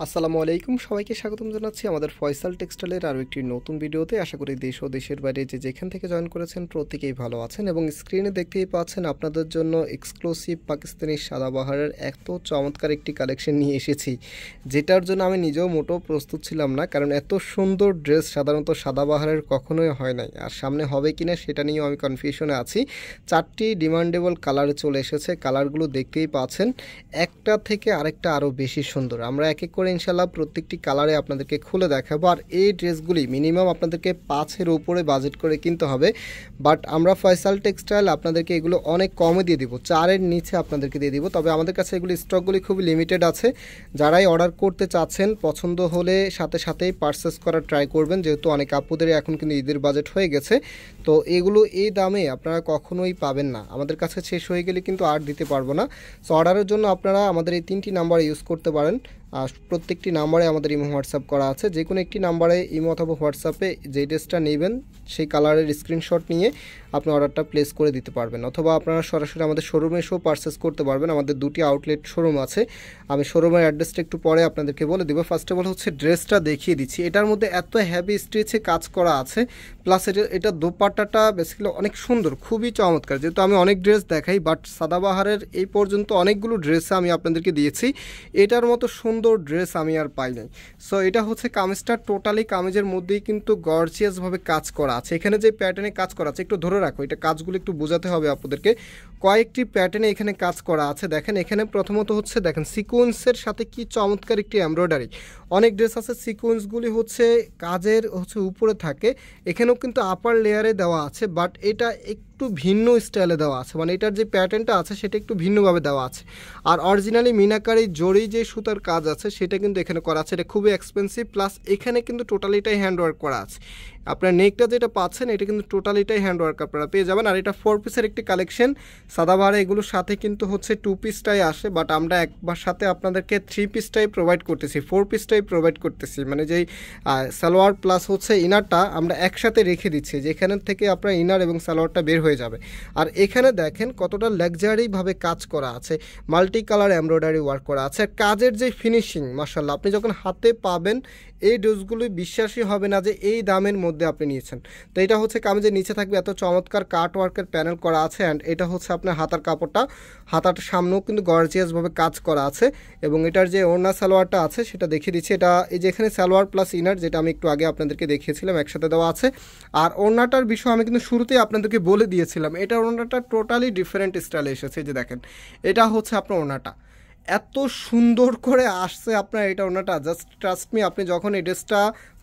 আসসালামু আলাইকুম, সবাইকে স্বাগতম জানাচ্ছি আমাদের ফয়সাল টেক্সটাইলের আরও একটি নতুন ভিডিওতে। আশা করি দেশ ও দেশের বাইরে যেখান থেকে জয়েন করেছেন প্রত্যেকেই ভালো আছেন এবং স্ক্রিনে দেখতেই পাচ্ছেন আপনাদের জন্য এক্সক্লুসিভ পাকিস্তানি সাদাবাহারের এত চমৎকার একটি কালেকশন নিয়ে এসেছি, যেটার জন্য আমি নিজেও মোটেও প্রস্তুত ছিলাম না, কারণ এত সুন্দর ড্রেস সাধারণত সাদাবাহারের কখনোই হয় নাই, আর সামনে হবে কিনা সেটা নিয়েও আমি কনফিউশনে আছি। চারটি ডিমান্ডেবল কালারে চলে এসেছে, কালারগুলো দেখতেই পাচ্ছেন, একটা থেকে আরেকটা আরও বেশি সুন্দর। আমরা এক এক করে ইনশাল্লাহ প্রত্যেকটি কালারে আপনাদেরকে খুলে দেখাবো। আর এই ড্রেসগুলি মিনিমাম আপনাদেরকে 5-এর উপরে বাজেট করে কিনতে হবে, বাট আমরা ফয়সাল টেক্সটাইল আপনাদেরকে এগুলো অনেক কমে দিয়ে দিব, 4-এর নিচে আপনাদেরকে দিয়ে দিব। তবে আমাদের কাছে এগুলি স্টকগুলি খুবই লিমিটেড আছে, যারাই অর্ডার করতে চাচ্ছেন পছন্দ হলে সাথে সাথেই পারচেস করার ট্রাই করবেন, যেহেতু অনেক আপুদের এখন কিন্তু ঈদের বাজেট হয়ে গেছে। তো এগুলো এই দামে আপনারা কখনোই পাবেন না, আমাদের কাছে শেষ হয়ে গেলে কিন্তু আর দিতে পারবো না। সো অর্ডারের জন্য আপনারা আমাদের এই 3টি নাম্বার ইউজ করতে পারেন। প্রত্যেকটি নাম্বারে আমাদের ইমো হোয়াটসঅ্যাপ করা আছে, যে কোনো একটি নাম্বারে ইমো অথবা হোয়াটসঅ্যাপে যে ড্রেসটা নেবেন সেই কালারের স্ক্রিনশট নিয়ে আপনি অর্ডারটা প্লেস করে দিতে পারবেন, অথবা আপনারা সরাসরি আমাদের শোরুমে এসেও পারচেস করতে পারবেন। আমাদের 2টি আউটলেট শোরুম আছে, আমি শোরুমের অ্যাড্রেসটা একটু পরে আপনাদেরকে বলে দিব। ফার্স্ট অফ অল হচ্ছে ড্রেসটা দেখিয়ে দিচ্ছি, এটার মধ্যে এত হেভি স্টিচে কাজ করা আছে, প্লাস এটা দোপাট্টাটা বেসিক্যালি অনেক সুন্দর, খুবই চমৎকার। যেহেতু আমি অনেক ড্রেস দেখাই, বাট সাদাবাহারের এই পর্যন্ত অনেকগুলো ড্রেস আমি আপনাদেরকে দিয়েছি, এটার মতো সুন্দর ড্রেস আমি আর পাই নাই। সো এটা হচ্ছে কামিজটা, টোটালি কামিজের মধ্যেই কিন্তু গর্জিয়াসভাবে কাজ করা আছে। এখানে যে প্যাটার্নে কাজ করা আছে একটু ধরে রাখো, এটা কাজগুলো একটু বোঝাতে হবে আপনাদেরকে। কয়েকটি প্যাটার্নে এখানে কাজ করা আছে, দেখেন এখানে প্রথমত হচ্ছে দেখেন সিকোয়েন্সের সাথে কি চমৎকার একটি এমব্রয়ডারি। অনেক ড্রেস আছে সিকোয়েন্সগুলি হচ্ছে কাজের উপরে থাকে, এখানেও কিন্তু আপার লেয়ারে দেওয়া আছে, বাট এটা একটু ভিন্ন স্টাইলে দেওয়া আছে, মানে এটার যে প্যাটার্নটা আছে সেটা একটু ভিন্নভাবে দেওয়া আছে। আর অরিজিনালি মিনাকারি জড়ি যে সুতার কাজ আছে সেটা কিন্তু এখানে করা আছে, এটা খুবই এক্সপেন্সিভ, প্লাস এখানে কিন্তু টোটালিটাই হ্যান্ডওয়ার্ক করা আছে। আপনার নেকটা যেটা পাচ্ছেন এটা কিন্তু টোটালিটাই হ্যান্ডওয়ার্ক আপনারা পেয়ে যাবেন। আর এটা 4 পিসের একটি কালেকশন, সাদাবাহারে এগুলোর সাথে কিন্তু হচ্ছে 2 পিসটাই আসে, বাট আমরা একবার সাথে আপনাদেরকে 3 পিসটাই প্রোভাইড করতেছি, 4 পিসটাই প্রোভাইড করতেছি, মানে যেই সালোয়ার প্লাস হচ্ছে ইনারটা আমরা একসাথে রেখে দিচ্ছি, যেখানে থেকে আপনার ইনার এবং সালোয়ারটা বের হয়ে যাবে। আর এখানে দেখেন কতটা লাক্সারিভাবে কাজ করা আছে, মাল্টি কালার এমব্রয়ডারি ওয়ার্ক করা আছে। আর কাজের যে ফিনিশিং মাশাআল্লাহ, আপনি যখন হাতে পাবেন এই ড্রেসগুলো বিশ্বাসই হবে না যে এই দামের মধ্যে আপনি নিয়েছেন। তো এটা হচ্ছে কামিজের নিচে থাকবে এত চমৎকার কাট ওয়ার্কের প্যানেল করা আছে, অ্যান্ড এটা হচ্ছে আপনার হাতার কাপড়টা, হাতার সামনেও কিন্তু গর্জিয়াসভাবে কাজ করা আছে। এবং এটার যে ওড়না সালোয়ারটা আছে সেটা দেখিয়ে দিচ্ছি, এটা এই যে এখানে সালোয়ার প্লাস ইনার যেটা আমি একটু আগে আপনাদেরকে দেখিয়েছিলাম একসাথে দেওয়া আছে। আর ওড়নাটার বিষয় আমি কিন্তু শুরুতেই আপনাদেরকে বলে দিয়েছিলাম, এটা ওড়নাটা টোটালি ডিফারেন্ট স্টাইলে এসেছে। যে দেখেন এটা হচ্ছে আপনার ওড়নাটা এত সুন্দর করে আসছে আপনার এটা ওড়নাটা, জাস্ট ট্রাস্ট মি, আপনি যখন এই ড্রেসটা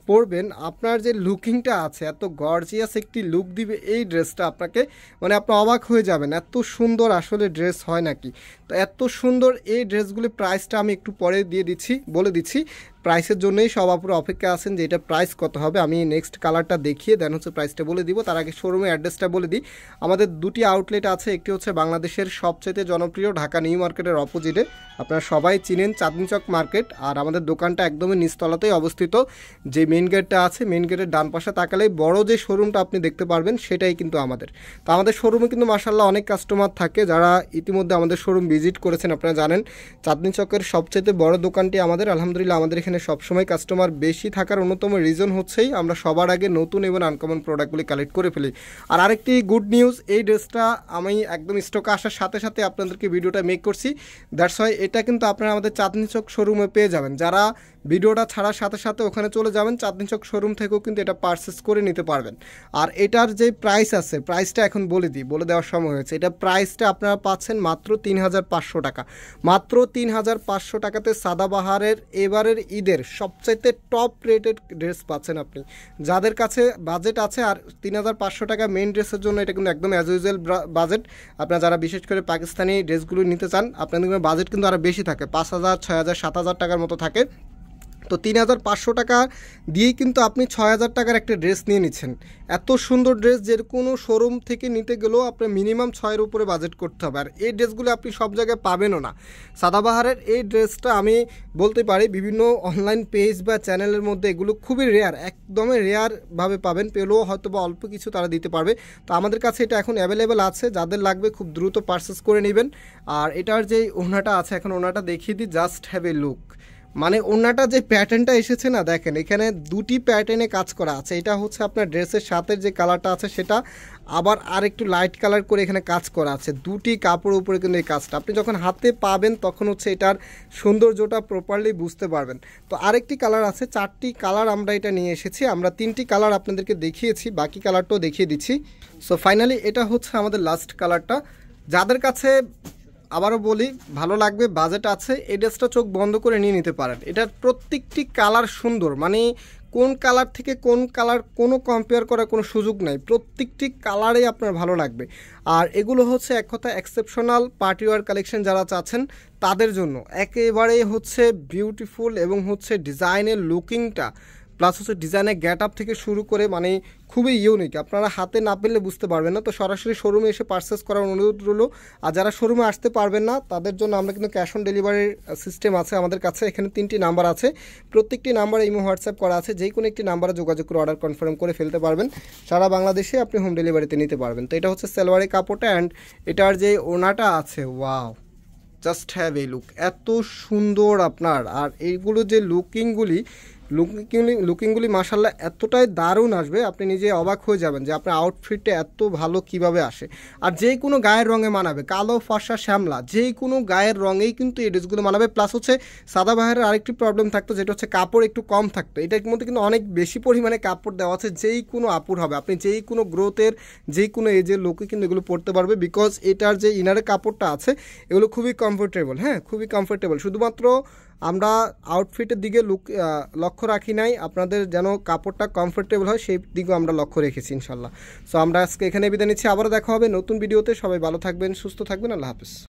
পরবেন আপনার যে লুকিংটা আছে এত গর্জিয়াস একটি লুক দিবে এই ড্রেসটা আপনাকে, মানে আপনি অবাক হয়ে যাবেন এত সুন্দর আসলে ড্রেস হয় নাকি। তো এত সুন্দর এই ড্রেসগুলির প্রাইসটা আমি একটু পরে বলে দিচ্ছি। প্রাইসের জন্যই সব আপুরা অপেক্ষা আছেন যে এটা প্রাইস কত হবে, আমি নেক্সট কালারটা দেখিয়ে দেন হচ্ছে প্রাইসটা বলে দিব। তার আগে শোরুমের অ্যাড্রেসটা বলে দিই, আমাদের 2টি আউটলেট আছে, একটি হচ্ছে বাংলাদেশের সবচেয়ে জনপ্রিয় ঢাকা নিউ মার্কেটের অপোজিটে, আপনারা সবাই চিনেন চাঁদনী চক মার্কেট, আর আমাদের দোকানটা একদমই নিচতলাতেই অবস্থিত। যে মেন গেটটা আছে মেন গেটের ডান পাশে তাকালেই বড় যে শোরুমটা আপনি দেখতে পারবেন সেটাই কিন্তু আমাদের। তো আমাদের শোরুমে কিন্তু মাশাআল্লাহ অনেক কাস্টমার থাকে যারা ইতিমধ্যে আমাদের শোরুম ভিজিট করেছেন, আপনারা জানেন চাঁদনী চকের সবচেয়ে বড় দোকানটি আমাদের। আলহামদুলিল্লাহ আমাদের এখানে সবসময় কাস্টমার বেশি থাকার অন্যতম রিজন হচ্ছেই আমরা সবার আগে নতুন এবং আনকমন প্রোডাক্টগুলি কালেক্ট করে ফেলি। আর আরেকটি গুড নিউজ, এই ড্রেসটা আমি একদম স্টকে আসার সাথে সাথে আপনাদেরকে ভিডিওটা মেক করছি, দ্যাটস ওয়াই এটা কিন্তু আপনারা আমাদের চাঁদনী চক শোরুমে পেয়ে যাবেন। যারা ভিডিওটা ছাড়ার সাথে সাথে ওখানে চলে যাবেন, চাঁদনী চক শোরুম থেকেও কিন্তু এটা পারচেস করে নিতে পারবেন। আর এটার যে প্রাইস আছে প্রাইসটা এখন বলে দেওয়ার সময় হয়েছে, এটা প্রাইসটা আপনারা পাচ্ছেন মাত্র 3500 টাকা, মাত্র 3500 টাকাতে সাদাবাহারের এবারের ঈদের সবচাইতে টপ রেটেড ড্রেস পাচ্ছেন আপনি। যাদের কাছে বাজেট আছে, আর 3500 টাকা মেন ড্রেসের জন্য এটা কিন্তু একদম অ্যাজ ইউজুয়াল বাজেট। আপনারা যারা বিশেষ করে পাকিস্তানি ড্রেসগুলো নিতে চান আপনাদের বাজেট কিন্তু আরও বেশি থাকে, 5000, 6000, 7000 টাকার মতো থাকে। তো 3500 টাকা দিয়েই কিন্তু আপনি 6000 টাকার একটা ড্রেস নিয়ে নিচ্ছেন। এত সুন্দর ড্রেস যে কোনো শোরুম থেকে নিতে গেলেও আপনার মিনিমাম 6-এর উপরে বাজেট করতে হবে, আর এই ড্রেসগুলো আপনি সব জায়গায় পাবেনও না। সাদাবাহারের এই ড্রেসটা আমি বলতে পারি বিভিন্ন অনলাইন পেজ বা চ্যানেলের মধ্যে এগুলো খুবই রেয়ার, একদমই রেয়ারভাবে পাবেন, পেলেও হয়তো বা অল্প কিছু তারা দিতে পারবে। তো আমাদের কাছে এটা এখন অ্যাভেলেবেল আছে, যাদের লাগবে খুব দ্রুত পারচেস করে নেবেন। আর এটার যে ওড়নাটা আছে এখন ওড়নাটা দেখিয়ে দিই, জাস্ট হ্যাভ এ লুক, মানে ওড়নাটা যে প্যাটার্নটা এসেছে না, দেখেন এখানে দুটি প্যাটার্নে কাজ করা আছে। এটা হচ্ছে আপনার ড্রেসের সাথে যে কালারটা আছে সেটা, আবার আর একটু লাইট কালার করে এখানে কাজ করা আছে। দুটি কাপড়ের উপরে কিন্তু এই কাজটা আপনি যখন হাতে পাবেন তখন হচ্ছে এটার সৌন্দর্যটা প্রপারলি বুঝতে পারবেন। তো আরেকটি কালার আছে, 4টি কালার আমরা এটা নিয়ে এসেছি। আমরা 3টি কালার আপনাদেরকে দেখিয়েছি, বাকি কালারটাও দেখিয়ে দিচ্ছি। সো ফাইনালি এটা হচ্ছে আমাদের লাস্ট কালারটা। যাদের কাছে আবারও বলি ভালো লাগবে, বাজেট আছে, এই ড্রেসটা চোখ বন্ধ করে নিয়ে নিতে পারেন। এটার প্রত্যেকটি কালার সুন্দর, মানে কোন কালার থেকে কোন কালার কোনো কম্পেয়ার করার কোনো সুযোগ নাই, প্রত্যেকটি কালারেই আপনার ভালো লাগবে। আর এগুলো হচ্ছে এক কথা এক্সেপশনাল পার্টিওয়ার কালেকশন যারা চাচ্ছেন তাদের জন্য একেবারেই হচ্ছে বিউটিফুল, এবং হচ্ছে ডিজাইনের লুকিংটা প্লাস হচ্ছে ডিজাইনের গেট আপ থেকে শুরু করে মানে খুবই ইউনিক। আপনারা হাতে না পেলে বুঝতে পারবেন না। তো সরাসরি শোরুমে এসে পারচেস করার অনুরোধ রইল। আর যারা শোরুমে আসতে পারবেন না তাদের জন্য আমরা কিন্তু ক্যাশ অন ডেলিভারির সিস্টেম আছে আমাদের কাছে। এখানে 3টি নাম্বার আছে, প্রত্যেকটি নাম্বারে ইমো হোয়াটসঅ্যাপ করা আছে, যে কোনো একটি নাম্বারে যোগাযোগ করে অর্ডার কনফার্ম করে ফেলতে পারবেন। সারা বাংলাদেশে আপনি হোম ডেলিভারিতে নিতে পারবেন। তো এটা হচ্ছে সালোয়ারের কাপড়টা, অ্যান্ড এটার যে ওড়নাটা আছে, ওয়াও, জাস্ট হ্যাভ এই লুক, এত সুন্দর আপনার। আর এইগুলো যে লুকিংগুলি মাশাল্লাহ এতটাই দারুণ আসবে, আপনি নিজে অবাক হয়ে যাবেন যে আপনার আউটফিটটা এত ভালো কিভাবে আসে। আর যে কোনো গায়ের রঙে মানাবে, কালো, ফর্সা, শ্যামলা, যে কোনো গায়ের রঙেই কিন্তু এই ড্রেসগুলো মানাবে। প্লাস হচ্ছে সাদাবাহারের আরেকটি প্রবলেম থাকতো, যেটা হচ্ছে কাপড় একটু কম থাকতো। এটার মধ্যে কিন্তু অনেক বেশি পরিমাণে কাপড় দেওয়া আছে, যেই কোনো আপুর হবে, আপনি যেই কোনো গ্রোথের যেই কোনো এজের লোকই কিন্তু এগুলো পরতে পারবে। বিকজ এটার যে ইনারের কাপড়টা আছে এগুলো খুবই কমফোর্টেবল, হ্যাঁ খুবই কমফোর্টেবল। শুধুমাত্র আমরা আউটফিটের দিকে লক্ষ্য রাখি নাই, আপনাদের যেন কাপড়টা কমফোর্টেবল হয় সেই দিকেও আমরা লক্ষ্য রেখেছি ইনশাল্লাহ। সো আমরা আজকে এখানে বিদায় নিচ্ছি, আবারও দেখা হবে নতুন ভিডিওতে। সবাই ভালো থাকবেন, সুস্থ থাকবেন, আল্লাহ হাফেজ।